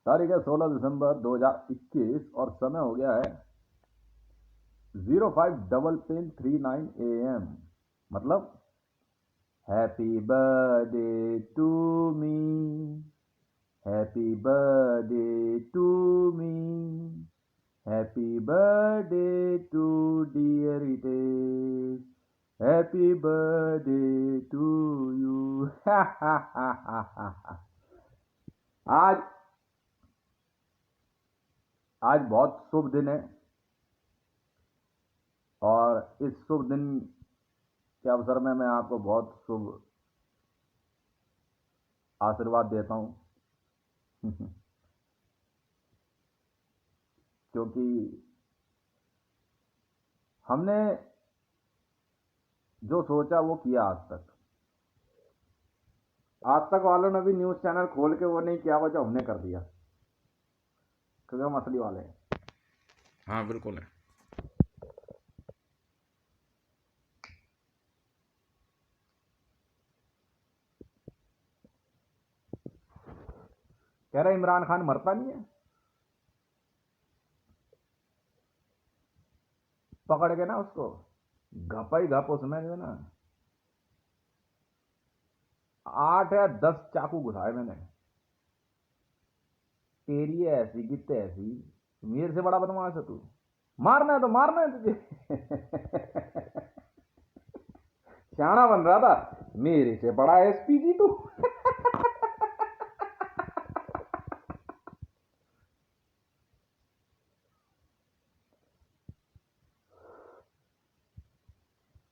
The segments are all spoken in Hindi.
तारीख है 16 दिसंबर 2021 और समय हो गया है 05:39 AM। मतलब happy birthday to me, happy birthday to me, happy birthday to dear Ritesh, happy birthday to you. आज आज बहुत शुभ दिन है और इस शुभ दिन के अवसर में मैं आपको बहुत शुभ आशीर्वाद देता हूं। क्योंकि हमने जो सोचा वो किया आज तक वालों ने भी न्यूज़ चैनल खोल के वो नहीं किया, वो जो हमने कर दिया, क्योंकि हम असली वाले हैं। हाँ बिल्कुल है। कह रहे इमरान खान मरता नहीं है, पकड़ के ना उसको घपा ही घप उसमें जो है ना 8 या 10 चाकू घुसाए मैंने। तेरी है ऐसी की तैसी, मेरे से बड़ा बदमाश है तू, मारना है तो मारना है तुझे। सियाना बन रहा था, मेरे से बड़ा एसपीजी तू।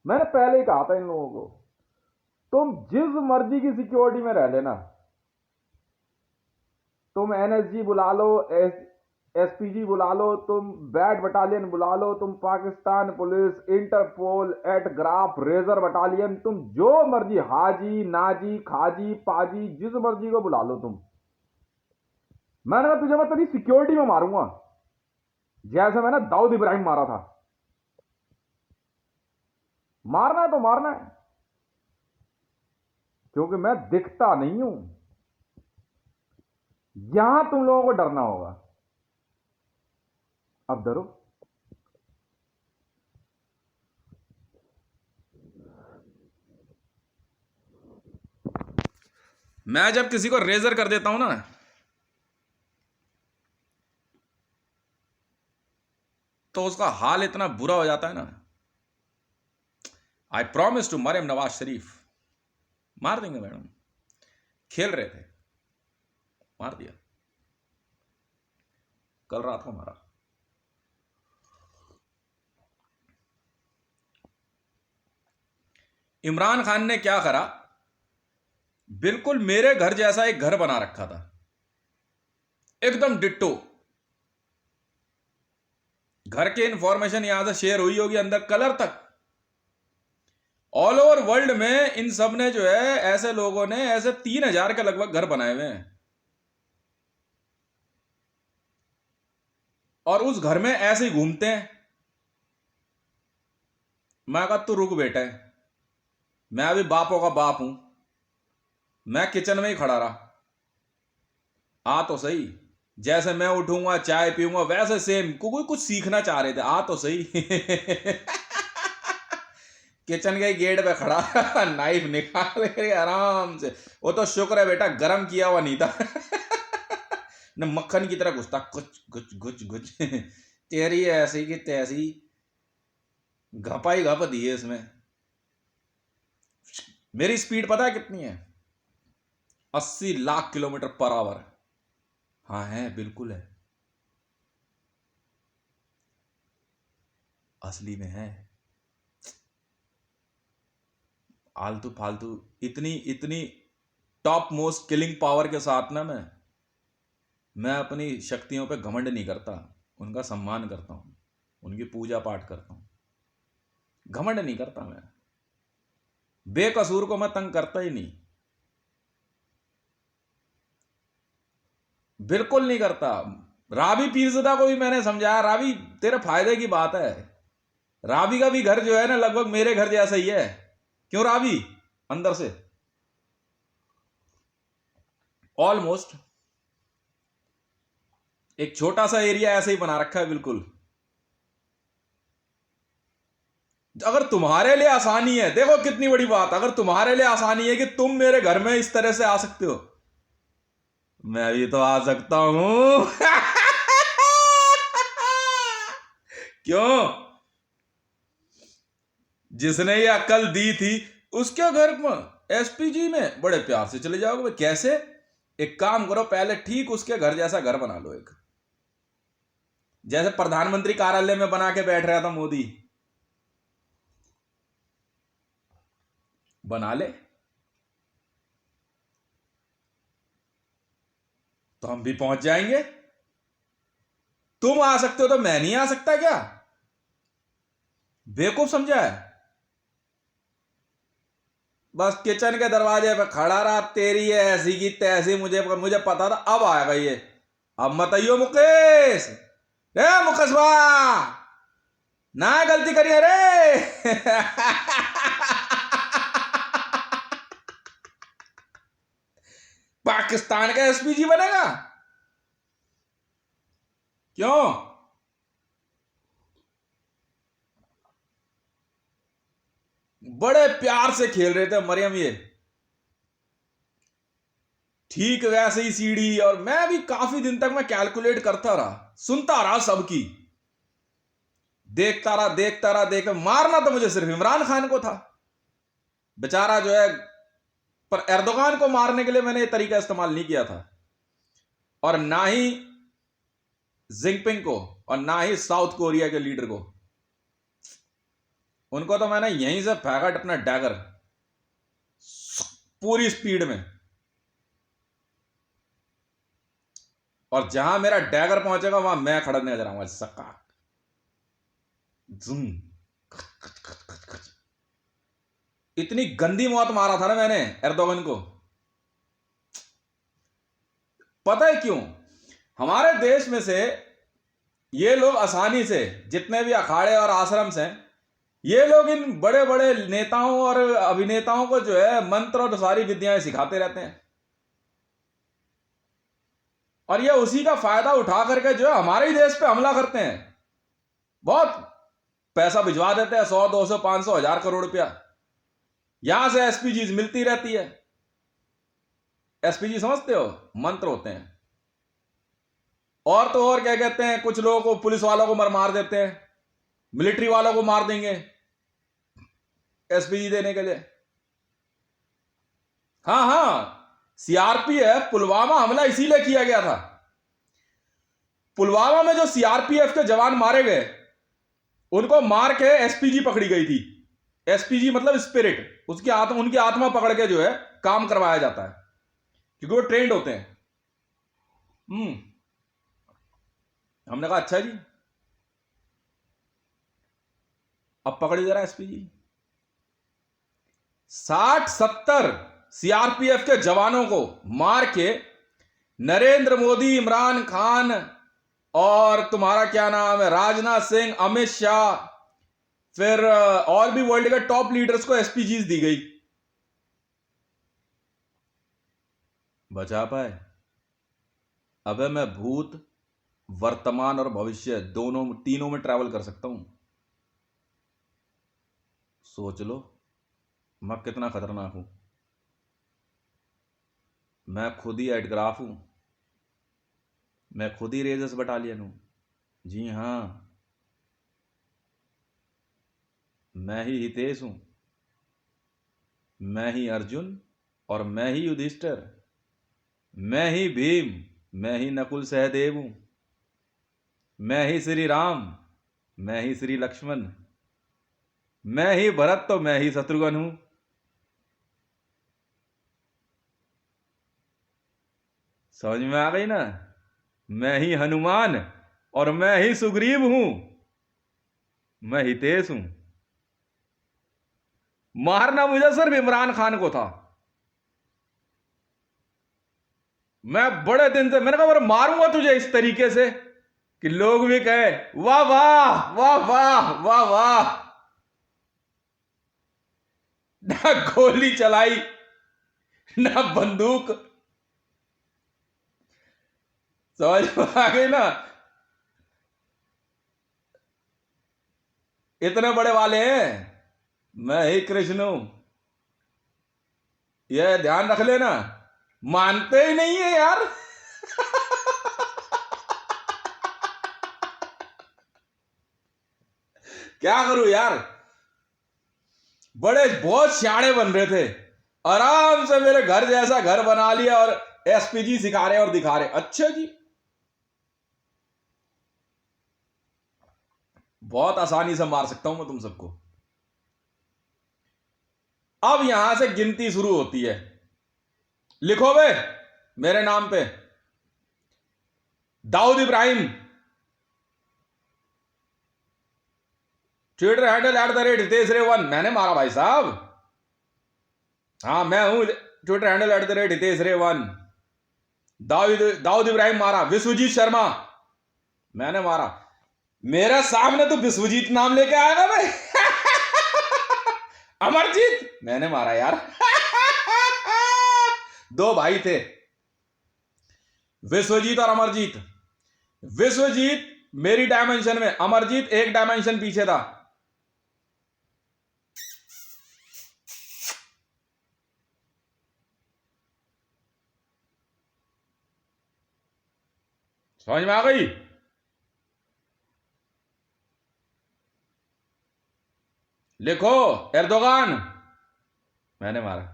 मैंने पहले ही कहा था इन लोगों को, तुम जिस मर्जी की सिक्योरिटी में रह लेना, तुम एनएसजी बुला लो, एसपीजी बुला लो, तुम बैट बटालियन बुला लो, तुम पाकिस्तान पुलिस, इंटरपोल, एट ग्राफ, रेजर बटालियन, तुम जो मर्जी, हाजी नाजी खाजी पाजी, जिस मर्जी को बुला लो तुम। मैंने कहा तुझे मैं तेरी सिक्योरिटी में मारूंगा जैसे मैंने दाऊद इब्राहिम मारा था। मारना है तो मारना है, क्योंकि मैं दिखता नहीं हूं। यहां तुम लोगों को डरना होगा, अब डरो। मैं जब किसी को रेजर कर देता हूं ना, तो उसका हाल इतना बुरा हो जाता है ना। I promise to Maryam Nawaz Sharif, मार देंगे मैडम, खेल रहे थे, मार दिया कल रात को मारा। इमरान खान ने क्या करा, बिल्कुल मेरे घर जैसा एक घर बना रखा था, एकदम डिट्टो। घर की इंफॉर्मेशन यहां से शेयर हुई होगी, अंदर कलर तक। ऑल ओवर वर्ल्ड में इन सब ने जो है, ऐसे लोगों ने ऐसे 3,000 के लगभग घर बनाए हुए हैं, और उस घर में ऐसे ही घूमते हैं। मैं कहा तू रुक बेटा, मैं अभी बापों का बाप हूं, मैं किचन में ही खड़ा रहा, आ तो सही। जैसे मैं उठूंगा चाय पीऊंगा वैसे सेम, कोई कुछ सीखना चाह रहे थे, आ तो सही। किचन के गेट पे खड़ा, नाइफ निकाल के आराम से। वो तो शुक्र है बेटा गरम किया हुआ नहीं था। न मक्खन की तरह घुसता, कुछ गुच गुच गुच। तेरी ऐसी की तैसी, घपा ही घप दी है इसमें। मेरी स्पीड पता है कितनी है? 80 लाख किलोमीटर पर आवर। हाँ है, बिल्कुल है, असली में है। आलतू फालतू इतनी इतनी टॉप मोस्ट किलिंग पावर के साथ ना, मैं अपनी शक्तियों पे घमंड नहीं करता, उनका सम्मान करता हूं, उनकी पूजा पाठ करता हूं। घमंड नहीं करता मैं, बेकसूर को मैं तंग करता ही नहीं, बिल्कुल नहीं करता। रावी पीरजदा को भी मैंने समझाया, रावी तेरे फायदे की बात है, रावी का भी घर जो है ना लगभग मेरे घर जैसा ही है। क्यों रावी? अंदर से ऑलमोस्ट। एक छोटा सा एरिया ऐसे ही बना रखा है बिल्कुल। अगर तुम्हारे लिए आसानी है, देखो कितनी बड़ी बात, अगर तुम्हारे लिए आसानी है कि तुम मेरे घर में इस तरह से आ सकते हो, मैं भी तो आ सकता हूं। क्यों? जिसने ये अक्ल दी थी उसके घर में एसपीजी में बड़े प्यार से चले जाओगे। कैसे? एक काम करो, पहले ठीक उसके घर जैसा घर बना लो, एक जैसे प्रधानमंत्री कार्यालय में बना के बैठ रहा था मोदी, बना ले तो हम भी पहुंच जाएंगे। तुम आ सकते हो तो मैं नहीं आ सकता क्या? बेवकूफ समझा है? बस किचन के दरवाजे पे खड़ा रहा, तेरी है ऐसी की तैसी, मुझे मुझे पता था अब आएगा ये। अब मत आइयो मुकेश, रे मुकेश वाह, ना गलती करिए रे। पाकिस्तान का एसपीजी बनेगा? क्यों? बड़े प्यार से खेल रहे थे मरियम ये, ठीक वैसे ही सीढ़ी। और मैं भी काफी दिन तक मैं कैलकुलेट करता रहा, सुनता रहा सबकी, देखता रहा देखता रहा देख, मारना तो मुझे सिर्फ इमरान खान को था बेचारा जो है, पर एर्दोगान को मारने के लिए मैंने ये तरीका इस्तेमाल नहीं किया था, और ना ही जिनपिंग को, और ना ही साउथ कोरिया के लीडर को। उनको तो मैंने यहीं से फेंका अपना डैगर पूरी स्पीड में, और जहां मेरा डैगर पहुंचेगा वहां मैं खड़ा नजर आऊंगा, सक्का जुम। इतनी गंदी मौत मारा था ना मैंने एर्दोगन को। पता है क्यों? हमारे देश में से ये लोग आसानी से, जितने भी अखाड़े और आश्रम हैं, ये लोग इन बड़े बड़े नेताओं और अभिनेताओं को जो है मंत्र और सारी विद्याएं सिखाते रहते हैं, और ये उसी का फायदा उठा करके जो है हमारे ही देश पे हमला करते हैं। बहुत पैसा भिजवा देते हैं, 100 200 500 1000 करोड़ रुपया, यहां से एसपीजी मिलती रहती है। एसपीजी समझते हो? मंत्र होते हैं। और तो और क्या कहते हैं, कुछ लोगों को, पुलिस वालों को मार देते हैं, मिलिट्री वालों को मार देंगे एसपीजी देने के लिए। हाँ हाँ, सीआरपीएफ पुलवामा हमला इसीलिए किया गया था। पुलवामा में जो सीआरपीएफ के जवान मारे गए, उनको मार के एसपीजी पकड़ी गई थी। एसपीजी मतलब स्पिरिट, उसकी आत्मा, उनकी आत्मा पकड़ के जो है काम करवाया जाता है, क्योंकि वो ट्रेंड होते हैं। हमने कहा अच्छा जी, अब पकड़ी जरा एसपीजी। 60-70 सीआरपीएफ के जवानों को मार के नरेंद्र मोदी, इमरान खान, और तुम्हारा क्या नाम है, राजनाथ सिंह, अमित शाह, फिर और भी वर्ल्ड के टॉप लीडर्स को एसपीजीज दी गई। बचा पाए? अबे मैं भूत, वर्तमान और भविष्य दोनों, तीनों में ट्रैवल कर सकता हूं। सोच लो मैं कितना खतरनाक हूं। मैं खुद ही एडग्राफ हूं, मैं खुद ही रेजर्स बटालियन हूं। जी हां, मैं ही हितेश हूं, मैं ही अर्जुन, और मैं ही युधिष्ठिर, मैं ही भीम, मैं ही नकुल सहदेव हूं, मैं ही श्री राम, मैं ही श्री लक्ष्मण, मैं ही भरत, तो मैं ही शत्रुघ्न हूं। समझ में आ गई ना? मैं ही हनुमान, और मैं ही सुग्रीव हूं, मैं हितेश हूं। मारना मुझे सिर्फ इमरान खान को था। मैं बड़े दिन से मैंने कहा मैं मारूंगा तुझे इस तरीके से कि लोग भी कहे वाह वाह वाह वाह वाह वाह। ना गोली चलाई, ना बंदूक, समझ में आ गई ना? इतने बड़े वाले हैं, मैं ही कृष्ण हूं, ये ध्यान रख लेना। मानते ही नहीं है यार। क्या करूं यार, बड़े बहुत सियाणे बन रहे थे, आराम से मेरे घर जैसा घर बना लिया और एसपीजी सिखा रहे और दिखा रहे। अच्छा जी, बहुत आसानी से मार सकता हूं मैं तुम सबको। अब यहां से गिनती शुरू होती है। लिखो बे मेरे नाम पे, दाऊद इब्राहिम, ट्विटर हैंडल @हितेश रे1। मैंने मारा भाई साहब, हाँ मैं हूं, ट्विटर हैंडल @हितेश रे1। दाऊद दाऊद इब्राहिम मारा। विश्वजीत शर्मा, मैंने मारा। मेरे सामने तो विश्वजीत नाम लेके आएगा भाई। अमरजीत, मैंने मारा यार। दो भाई थे, विश्वजीत और अमरजीत। विश्वजीत मेरी डायमेंशन में, अमरजीत एक डायमेंशन पीछे था। समझ में आ गई? लिखो एर्दोगान, मैंने मारा।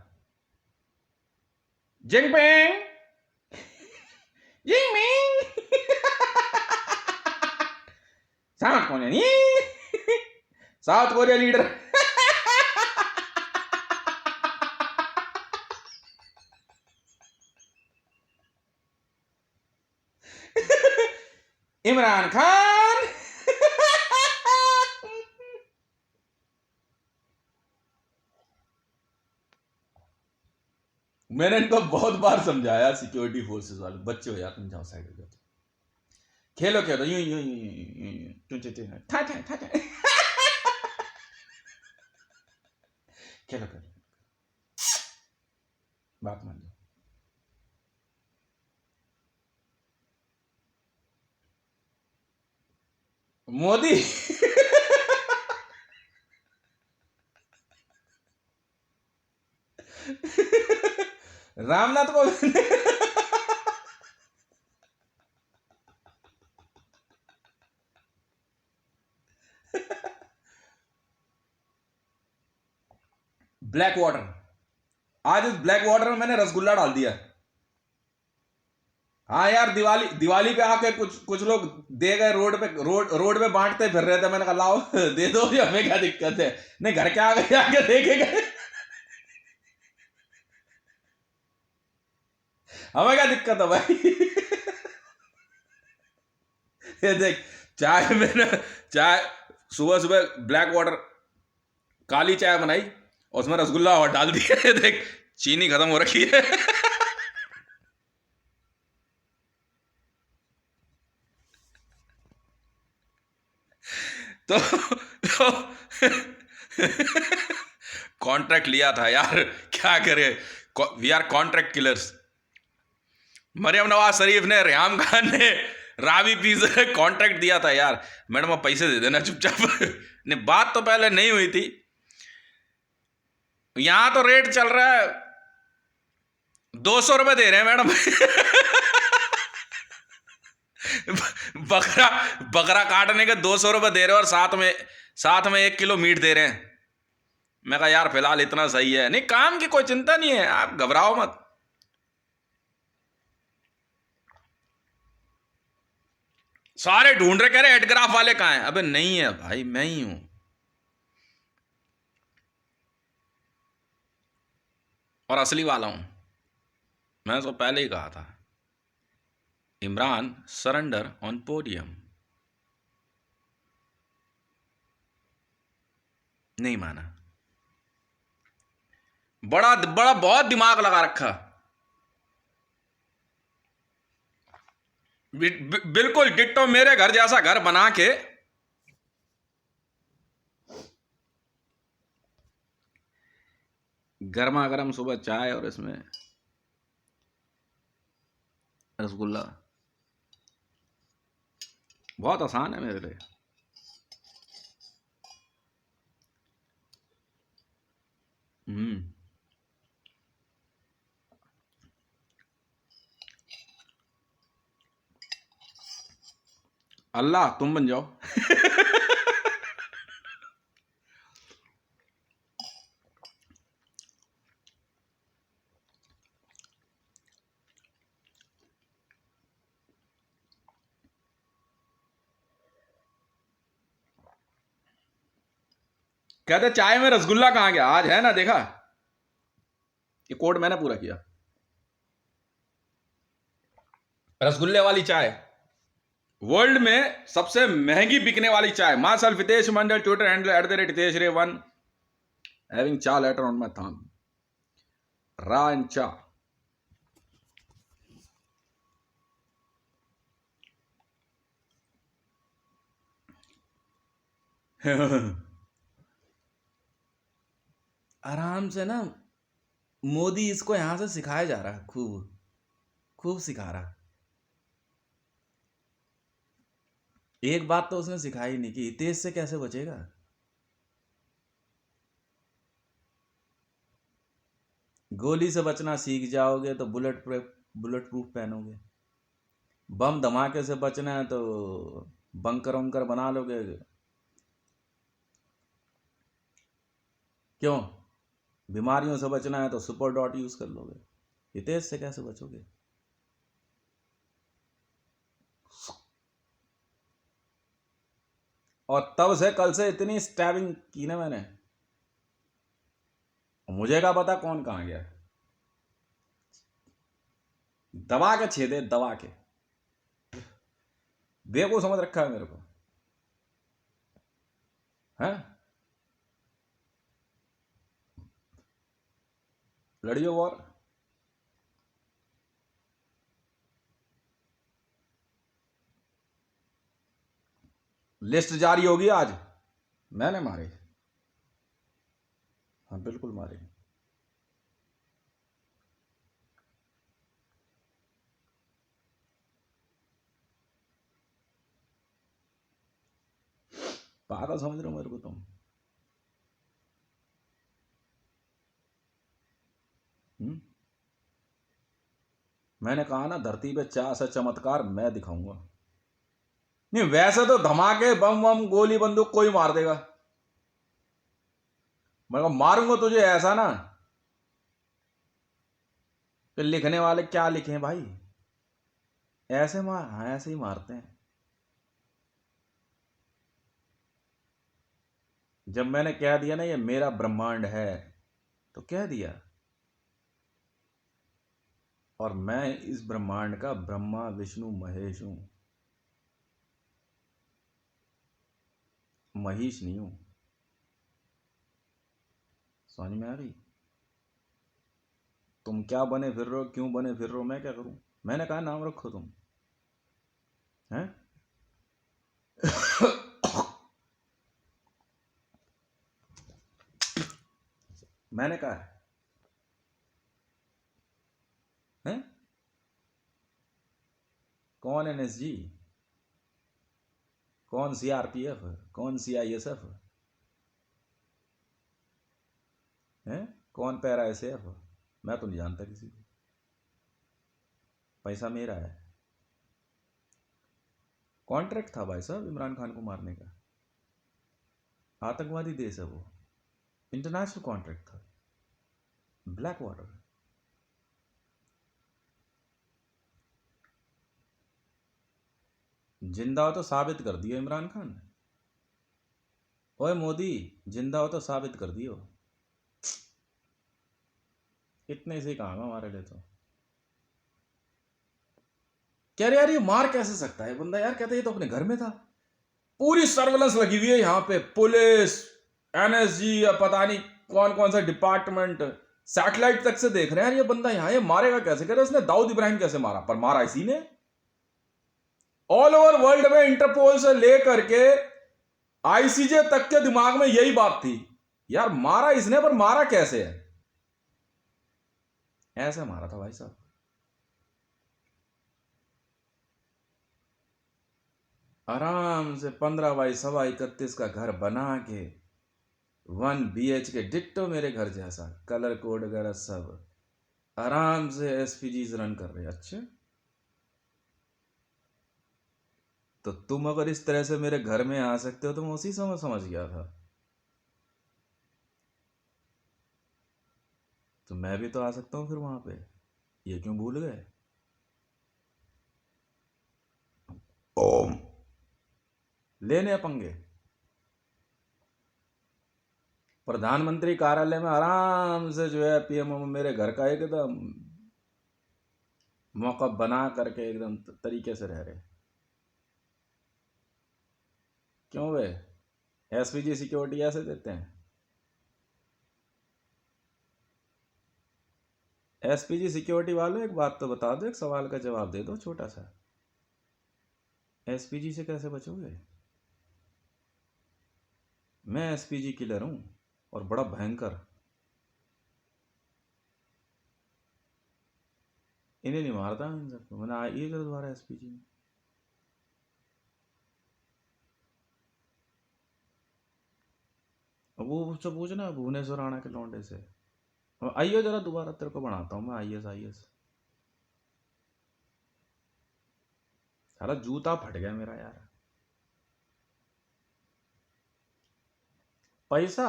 Jinping, Jinping, south Korea, south Korea leader. Imran Khan. मैंने इनको बहुत बार समझाया, सिक्योरिटी फोर्सेस वाले, बच्चे हो यार तुम, जाओ साइड हो जाओ, खेलो खेलो यूं यूं यूं था खेलो खेलो, बात मान लो। मोदी। रामनाथ कोविंद। ब्लैक वाटर, आज इस ब्लैक वाटर में मैंने रसगुल्ला डाल दिया। हाँ यार, दिवाली दिवाली पे आके कुछ लोग दे गए, रोड पे बांटते फिर रहे थे। मैंने कहा लाओ दे दो, हमें क्या दिक्कत है। नहीं, घर के आगे देखे गए, हमें क्या दिक्कत है भाई। ये देख, चाय मैंने, चाय सुबह सुबह ब्लैक वाटर, काली चाय बनाई और उसमें रसगुल्ला और डाल दिया। देख, चीनी खत्म हो रखी है। तो कॉन्ट्रैक्ट लिया था यार, क्या करे, we are contract killers. Maryam Nawaz Sharif ने, रेहाम खान ने, रावी पीस कॉन्ट्रैक्ट दिया था यार। मैडम आप पैसे दे देना चुपचाप। नहीं, बात तो पहले नहीं हुई थी। यहां तो रेट चल रहा है 200 रुपए दे रहे हैं मैडम। बकरा बकरा काटने के 200 रुपए दे रहे हैं, और साथ में 1 किलो मीट दे रहे हैं। मैं कहा यार फिलहाल इतना सही है, नहीं काम की कोई चिंता नहीं है, आप घबराओ मत। सारे ढूंढ रहे, कह रहे एडग्राफ वाले कहां हैं। अबे नहीं है भाई, मैं ही हूं। और असली वाला हूं। मैंने तो पहले ही कहा था, इमरान सरेंडर ऑन पोडियम। नहीं माना, बड़ा बड़ा बहुत दिमाग लगा रखा। बिल्कुल डिट्टो मेरे घर जैसा घर बना के, गर्मा गर्म सुबह चाय और इसमें रसगुल्ला। बहुत आसान है मेरे लिए। हम्म। अल्लाह तुम बन जाओ। कहते चाय में रसगुल्ला कहाँ गया, आज है ना, देखा ये कोड मैंने पूरा किया। रसगुल्ले वाली चाय वर्ल्ड में सबसे महंगी बिकने वाली चाय। मां सेल्फ हितेश मंडल, ट्विटर हैंडल @हितेश रे1, हैविंग चा लेटर ऑन माय थंब, रा एंड चा। आराम से ना, मोदी इसको यहां से सिखाया जा रहा है, खूब खूब सिखा रहा है। एक बात तो उसने सिखाई नहीं कि हितेश से कैसे बचेगा। गोली से बचना सीख जाओगे तो बुलेट प्रूफ पहनोगे। बम धमाके से बचना है तो बंकर वंकर बना लोगे। क्यों? बीमारियों से बचना है तो सुपर डॉट यूज कर लोगे। हितेश से कैसे बचोगे? और तब से कल से इतनी स्टैबिंग की ना मैंने, मुझे क्या पता कौन कहां गया। दबा के छेदे, दबा के। बेवकूफ समझ रखा है मेरे को, है? लड़ियो वॉर। लिस्ट जारी होगी आज। मैंने मारे, हाँ बिल्कुल मारे। पागल समझ रहे हो मेरे को तुम? मैंने कहा ना, धरती पे चार से चमत्कार मैं दिखाऊंगा। नहीं वैसे तो धमाके बम बम गोली बंदूक कोई मार देगा, मैं मारूंगा तुझे ऐसा ना कि लिखने वाले क्या लिखे भाई, ऐसे मार, हाँ ऐसे ही मारते हैं। जब मैंने कह दिया ना ये मेरा ब्रह्मांड है, तो कह दिया। और मैं इस ब्रह्मांड का ब्रह्मा विष्णु महेश हूं, महेश नहीं हूं। समझ में आ रही? तुम क्या बने फिर रहे हो, क्यों बने फिर रहे हो, मैं क्या करूं? मैंने कहा नाम रखो तुम, हैं? मैंने कहा है? कौन एनएसजी, कौन सीआरपीएफ, कौन सीआईएसएफ है, कौन पैरा एसएफ? मैं तो नहीं जानता किसी को। पैसा मेरा है। कॉन्ट्रैक्ट था भाई साहब इमरान खान को मारने का। आतंकवादी देश है वो, इंटरनेशनल कॉन्ट्रैक्ट था, ब्लैक वाटर। जिंदा हो तो साबित कर दियो इमरान खान। ओए मोदी, जिंदा हो तो साबित कर दियो। इतने से काम है हमारे लिए। तो कह रहे यार ये मार कैसे सकता है बंदा, यार कहते ये तो अपने घर में था। पूरी सर्वेलेंस लगी हुई है यहाँ पे, पुलिस, एनएसजी या पता नहीं कौन कौन सा डिपार्टमेंट, सैटेलाइट तक से देख रहे हैं यार ये बंदा यहाँ, ये मारेगा कैसे? कह रहे उसने दाऊद इब्राहिम कैसे मारा, पर मारा इसी ने। ऑल ओवर वर्ल्ड में इंटरपोल से लेकर के आईसीजे तक के दिमाग में यही बात थी, यार मारा इसने, पर मारा कैसे है? ऐसे मारा था भाई साहब। आराम से 15 बाई 31 का घर बना के 1 BHK डिट्टो मेरे घर जैसा, कलर कोड वगैरह सब, आराम से एसपीजी रन कर रहे। अच्छे, तो तुम अगर इस तरह से मेरे घर में आ सकते हो तो मैं उसी समय समझ गया था। तो मैं भी तो आ सकता हूँ फिर वहां पे, ये क्यों भूल गए? ओम, लेने पंगे। प्रधानमंत्री कार्यालय में आराम से जो है पीएमओ में मेरे घर का एकदम मौका बना करके एकदम तरीके से रह रहे। क्यों वे एसपीजी सिक्योरिटी ऐसे देते हैं? एसपीजी सिक्योरिटी वालों, एक बात तो बता दो, एक सवाल का जवाब दे दो छोटा सा। एसपीजी से कैसे बचोगे? मैं एसपीजी किलर हूं और बड़ा भयंकर। इन्हें नहीं मारता इन सबको, मैंने आइए जरा दोबारा एसपीजी में। अब वो उससे पूछना भुवनेश्वर आना के लौंडे से, आइए जरा दोबारा, तेरे को बनाता हूँ मैं आईएएस। सारा जूता फट गया मेरा यार। पैसा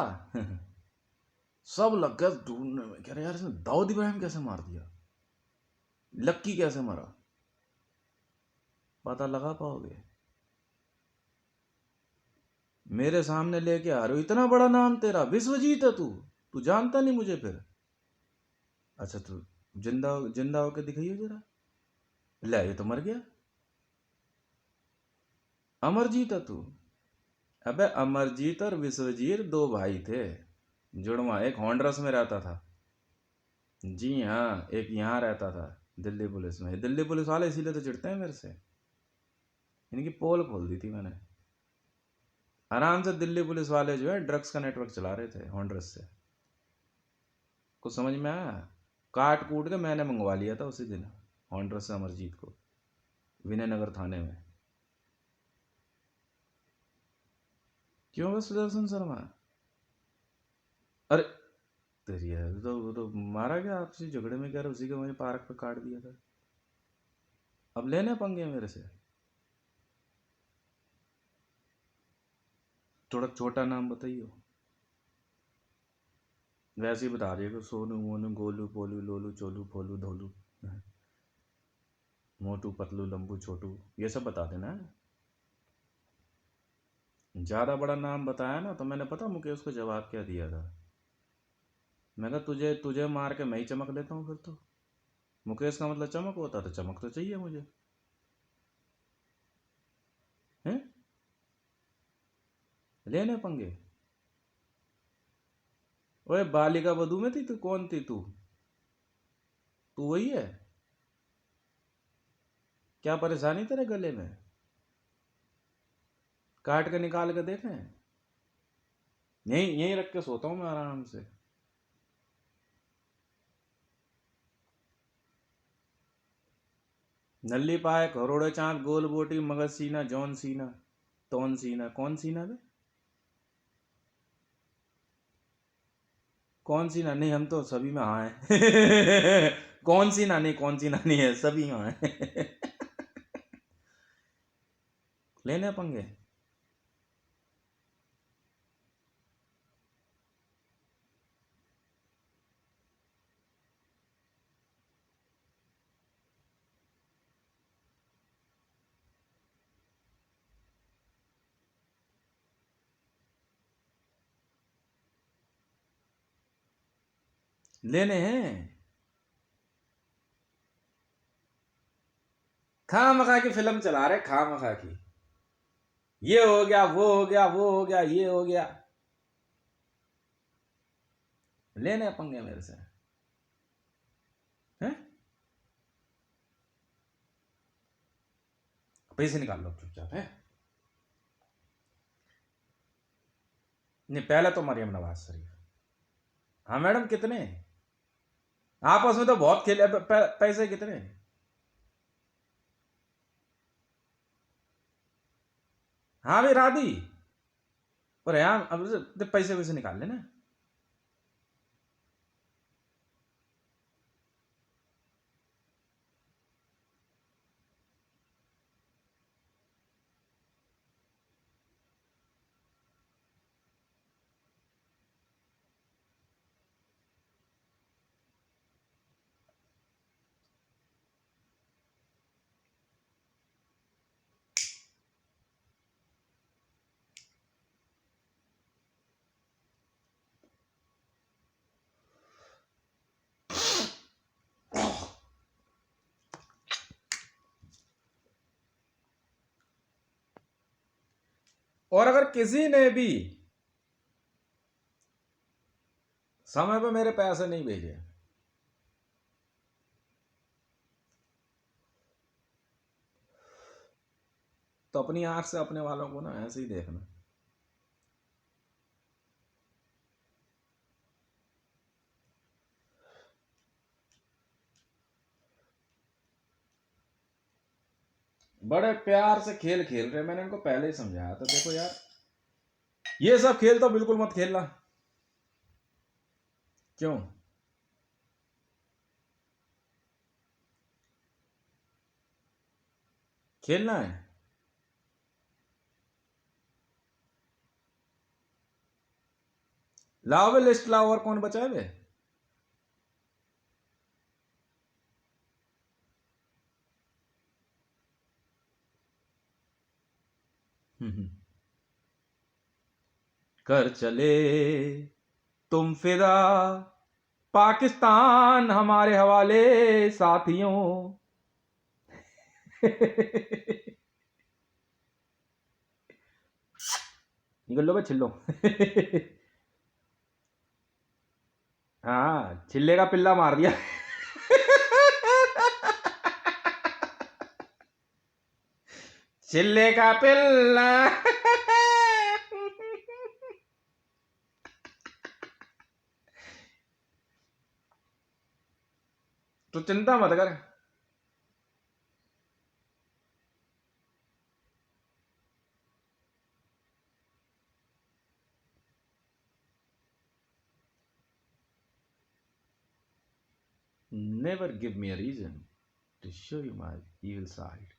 सब लग गया ढूंढने में। कह रहे यार इसने दाऊद इब्राहिम कैसे मार दिया, लक्की कैसे मरा, पता लगा पाओगे? मेरे सामने लेके आ रहे हो, इतना बड़ा नाम तेरा, विश्वजीत है तू, तू जानता नहीं मुझे फिर? अच्छा तू जिंदा जिंदा होके दिखाइए जरा। ले ये तो मर गया। अमरजीत है तू? अबे अमरजीत और विश्वजीत दो भाई थे जुड़वा, एक होंडरस में रहता था। जी हाँ, एक यहाँ रहता था दिल्ली पुलिस में। दिल्ली पुलिस वाले इसीलिए तो चिढ़ते हैं मेरे से, इनकी पोल खोल दी थी मैंने। आराम से दिल्ली पुलिस वाले जो है ड्रग्स का नेटवर्क चला रहे थे होंडरस से। कुछ समझ में आया? काट कूट के मैंने मंगवा लिया था उसी दिन होंडरस से अमरजीत को, विनयनगर थाने में। क्यों बस सुदर्शन शर्मा? अरे तेरी है तो वो तो मारा गया आपसी झगड़े में, कह रहे उसी को मैंने पार्क पे काट दिया था। अब लेने पंगे मेरे से? थोड़ा छोटा नाम बताइए। वैसे ही बता रही है, सोनू मोनू गोलू पोलू लोलू चोलू फोलू धोलू मोटू पतलू लंबू छोटू, ये सब बता देना है। ज्यादा बड़ा नाम बताया ना तो मैंने पता मुकेश को जवाब क्या दिया था? मैं कहा तुझे तुझे मार के मैं ही चमक लेता हूँ फिर तो। मुकेश का मतलब चमक होता, तो चमक तो चाहिए मुझे, हैं? लेने पंगे। ओए बालिका वधू में थी तू, कौन थी तू? तू वही है? क्या परेशानी तेरे गले में? काट के निकाल के देखें? यहीं यहीं रख के सोता हूं मैं आराम से। नल्ली पाए करोड़े चांद गोल बोटी मगज सीना जौन सीना तौन सीना। कौन सीना बे? कौन सी नानी? हम तो सभी में हाँ है कौन सी नानी कौन सी नानी है, सभी हाँ है लेने पंगे। लेने हैं खा मखा की फिल्म चला रहे, खा मखा की। ये हो गया वो हो गया वो हो गया ये हो गया, लेने पंगे मेरे से हैं? पैसे निकाल लो चुपचाप है। नहीं पहले तो मरियम नवाज शरीफ। हाँ मैडम कितने? आपस में तो बहुत खेले, पैसे कितने? हाँ भी राधी, पर यार अब तो पैसे वैसे निकाल लेना। और अगर किसी ने भी समय पे मेरे पैसे नहीं भेजे, तो अपनी आंख से अपने वालों को ना ऐसे ही देखना। बड़े प्यार से खेल खेल रहे, मैंने इनको पहले ही समझाया था, देखो यार ये सब खेल तो बिल्कुल मत खेलना। क्यों? खेलना है? लाओ बे लिस्ट लाओ, और कौन बचा है बे? कर चले तुम फिदा, पाकिस्तान हमारे हवाले साथियों। निकल लो बे छिल्लो। हाँ, छिल्ले का पिल्ला मार दिया। छिल्ले का पिल्ला। तो चिंता मत कर। Never give me a reason to show you my evil side.